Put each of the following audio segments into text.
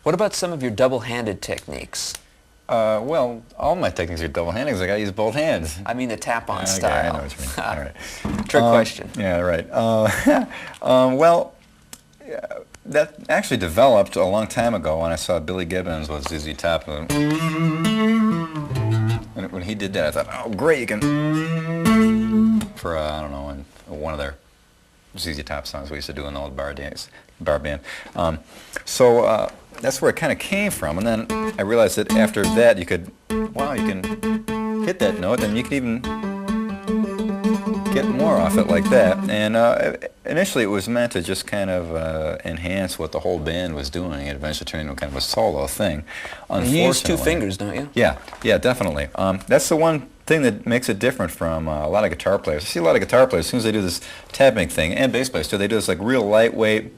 What about some of your double-handed techniques? Well, all my techniques are double-handed because I got to use both hands. I mean the tap-on Okay, style. I know what you mean. All right. Trick question. Yeah, right. Well, that actually developed a long time ago when I saw Billy Gibbons with ZZ Top. And when he did that, I thought, oh, great, you can... For, I don't know, one of their ZZ Top songs we used to do in the old bar band. So that's where it kind of came from. And then I realized that after that, you can hit that note, and you can even get more off it like that. And initially it was meant to just kind of enhance what the whole band was doing. It eventually turned into kind of a solo thing. You use two fingers, don't you? Yeah, definitely. That's the one thing that makes it different from a lot of guitar players. I see a lot of guitar players, as soon as they do this tapping thing, and bass players too, they do this like real lightweight,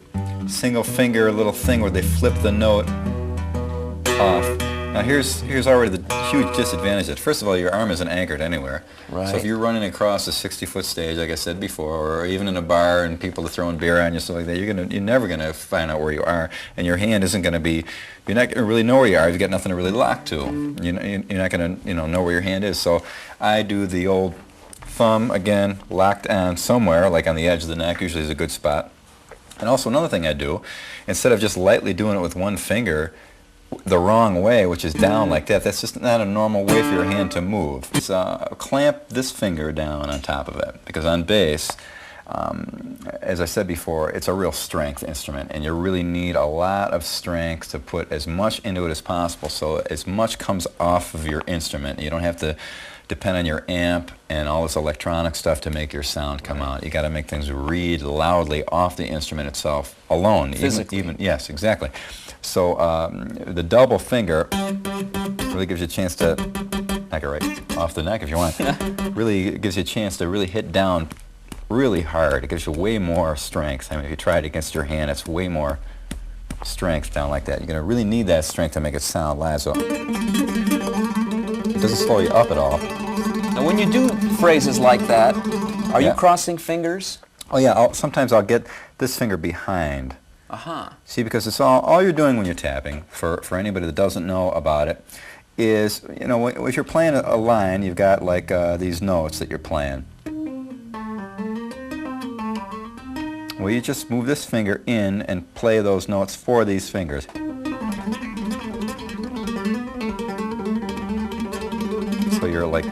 single finger little thing where they flip the note off. Now here's already the huge disadvantage. That first of all, your arm isn't anchored anywhere. Right. So if you're running across a 60-foot stage, like I said before, or even in a bar and people are throwing beer on you, stuff like that, you're never gonna find out where you are, and your hand isn't gonna be. You're not gonna really know where you are if you got nothing to really lock to. You're not gonna know where your hand is. So I do the old thumb again, locked on somewhere, like on the edge of the neck. Usually is a good spot. And also another thing I do, instead of just lightly doing it with one finger, the wrong way, which is down like that, that's just not a normal way for your hand to move. It's clamp this finger down on top of it, because on bass, as I said before, it's a real strength instrument, and you really need a lot of strength to put as much into it as possible, so as much comes off of your instrument. You don't have to depend on your amp and all this electronic stuff to make your sound come out. You got to make things read loudly off the instrument itself alone. Physically. Yes, exactly. So the double finger really gives you a chance to knock it right off the neck if you want. Really gives you a chance to really hit down really hard. It gives you way more strength. I mean, if you try it against your hand, it's way more strength down like that. You're going to really need that strength to make it sound live. So it doesn't slow you up at all. Now, when you do phrases like that, are you crossing fingers? Oh yeah, sometimes I'll get this finger behind. See, because it's all you're doing when you're tapping, for anybody that doesn't know about it, is, if you're playing a line, you've got like these notes that you're playing. Well, you just move this finger in and play those notes for these fingers. So you're like,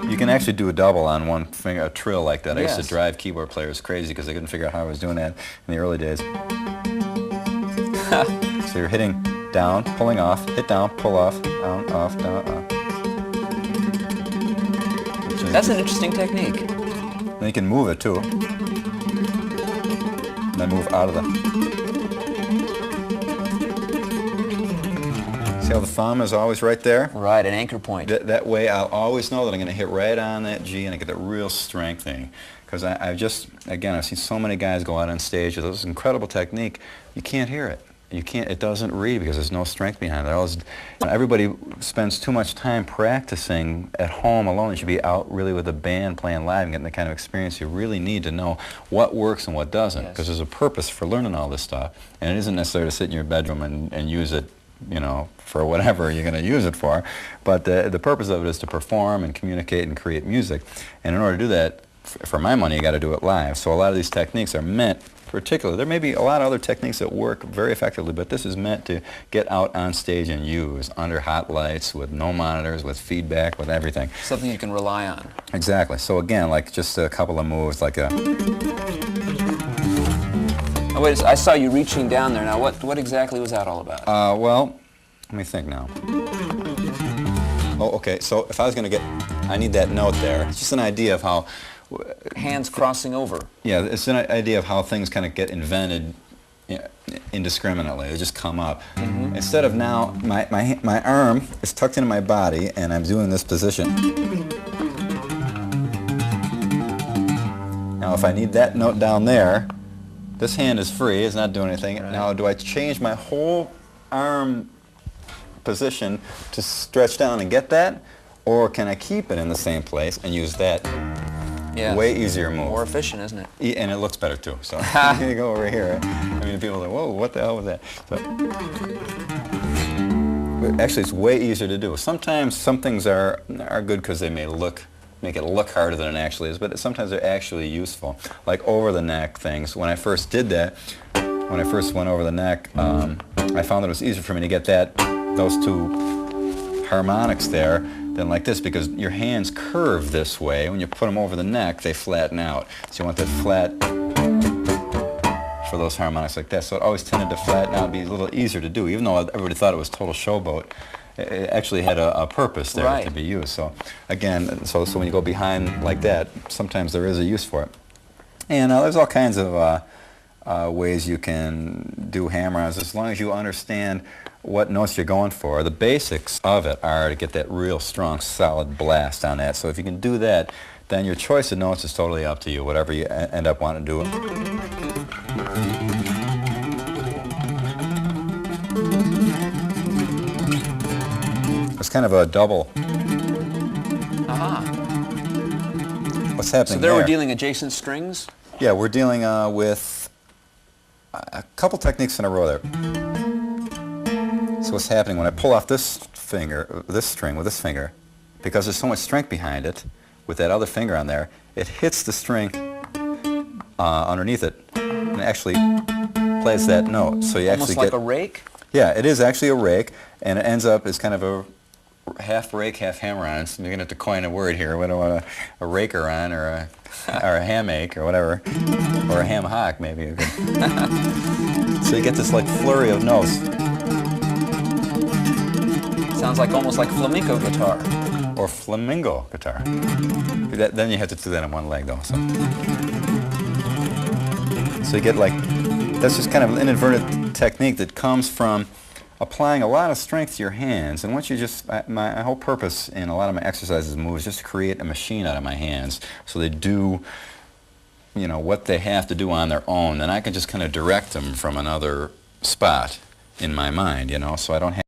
you can actually do a double on one finger, a trill like that. I used to drive keyboard players crazy because they couldn't figure out how I was doing that in the early days. So you're hitting down, pulling off, hit down, pull off, down, off, down, off. That's an interesting technique. Then you can move it too. And then move out of the... See how the thumb is always right there? Right, an anchor point. That way I'll always know that I'm going to hit right on that G and I get that real strength thing. Because I've seen so many guys go out on stage with this incredible technique, you can't hear it. It doesn't read because there's no strength behind it. Everybody spends too much time practicing at home alone. You should be out really with a band playing live and getting the kind of experience you really need to know what works and what doesn't. Because there's a purpose for learning all this stuff. And it isn't necessarily to sit in your bedroom and use it, for whatever you're going to use it for. But the purpose of it is to perform and communicate and create music. And in order to do that, for my money, you got to do it live. So a lot of these techniques are meant, particularly, there may be a lot of other techniques that work very effectively, but this is meant to get out on stage and use under hot lights, with no monitors, with feedback, with everything. Something you can rely on. Exactly. So again, like just a couple of moves, like a... Oh, wait, I saw you reaching down there. Now, what exactly was that all about? Well, let me think now. Oh, okay, so if I was going to get... I need that note there. It's just an idea of how... Hands crossing over. Yeah, it's an idea of how things kind of get invented indiscriminately. They just come up. Instead of now, my arm is tucked into my body and I'm doing this position. Now if I need that note down there, this hand is free, it's not doing anything. Right. Now do I change my whole arm position to stretch down and get that? Or can I keep it in the same place and use that? Yeah. Way easier move. More efficient, isn't it? And it looks better too. So you go over here. I mean, people are like, whoa, what the hell was that? So, actually it's way easier to do. Sometimes some things are good because they make it look harder than it actually is, but sometimes they're actually useful. Like over the neck things. When I first did that, when I first went over the neck, I found that it was easier for me to get those two harmonics there than like this, because your hands curve this way. When you put them over the neck, they flatten out. So you want that flat for those harmonics like that. So it always tended to flatten out and be a little easier to do, even though everybody thought it was total showboat. It actually had a purpose there to be used. So again, so when you go behind like that, sometimes there is a use for it. And there's all kinds of ways you can do hammer-ons, as long as you understand what notes you're going for. The basics of it are to get that real strong, solid blast on that. So if you can do that, then your choice of notes is totally up to you, whatever you end up wanting to do. It's kind of a double. What's happening So there we're dealing adjacent strings? Yeah, we're dealing with a couple techniques in a row there. So what's happening when I pull off this string with this finger, because there's so much strength behind it, with that other finger on there, it hits the string underneath it and actually plays that note. So you actually almost like a rake? Yeah, it is actually a rake, and it ends up as kind of a half rake, half hammer-on. So you're going to have to coin a word here. What do I want a raker-on or a ham-ache or whatever, or a ham-hock maybe. You could. So you get this like flurry of notes. Sounds like almost like flamenco guitar. Or flamingo guitar. Then you have to do that on one leg though. So you get like, that's just kind of an inadvertent technique that comes from applying a lot of strength to your hands. And once you just, my whole purpose in a lot of my exercises and moves is just to create a machine out of my hands, so they do, you know, what they have to do on their own, and I can just kind of direct them from another spot in my mind, you know, so I don't have